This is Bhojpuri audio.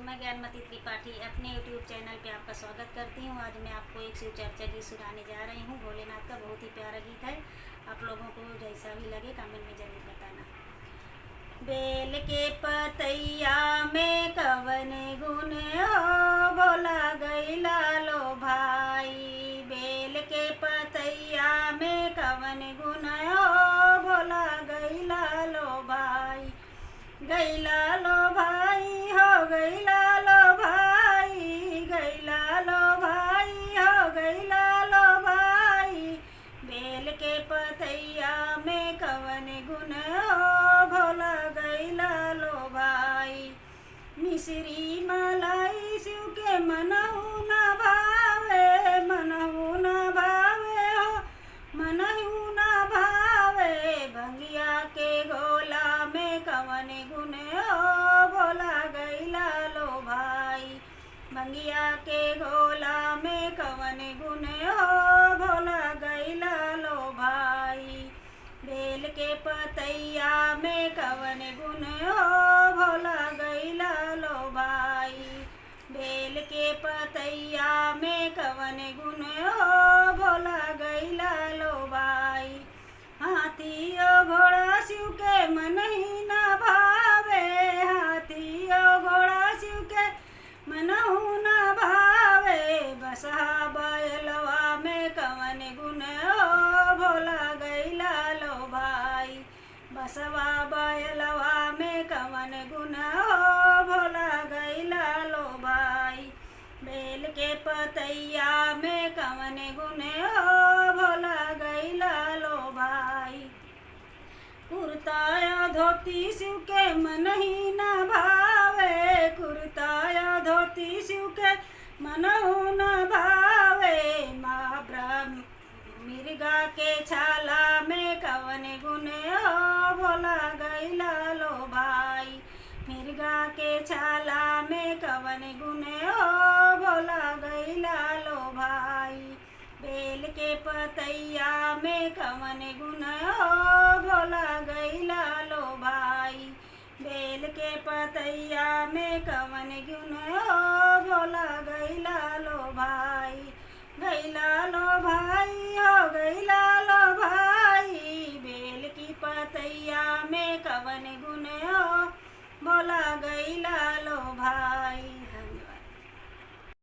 मैं ज्ञानमती त्रिपाठी अपने YouTube चैनल पे आपका स्वागत करती हूँ। आज मैं आपको एक शिव चर्चा गीत सुनाने जा रही हूँ। भोलेनाथ का बहुत ही प्यारा गीत है। आप लोगों को जैसा भी लगे कमेंट में ज़रूर बताना। बेल के पतैया में कवन गुण हो, बोला गैला लो भाई। बेल के पतैया में कवन गुण हो, बोला गैला लो भाई। गैला लो भाई हो, गैला लो भाई, गैला लो भाई हो, गैला लो भाई। बेल के पतैया में कवन गुण हो, भोला गैला लो भाई। मिश्री मलाई शिव के मनहु न भावे, मनहु न भावे हो, मनहु न भावे। भंगिया के गोला में कवन गुण हो, भोला गैला लो भाई। भंगिया के गोला में कवन गुण हो, भोला गैला लो भाई। बेल के पतैया में कवन गुण हो, भोला गैला लो भाई। बेल के पतैया में कवन गुण हो, भोला गैला लो भाई। हाथी और घोड़ा शिव के मन ही न भावे, हाथी और घोड़ा शिव के मनहु न भावे। बसहा बैलवा में कवन गुण हो, भोला गैला लो भाई। बसवा बैलवा में कवन गुण हो, भोला गैला लो भाई। बेल के पतैया में कवन गुण हो, भोला गैला लो भाई। कुर्ता या धोती शिव के मन ही न भावे, कुर्ता या धोती शिव के मनहु न भावे। माँ ब्रह्म मिर्गा के छाला में कवन गुण हो, भोला गैला लो भाई। मिर्गा के छाला में कवन गुण हो, भोला गैला लो भाई। बेल के पतैया में कवन गुण हो, भोला गैला लो भाई। बेल के पतैया में कवन गुण हो, भोला गैला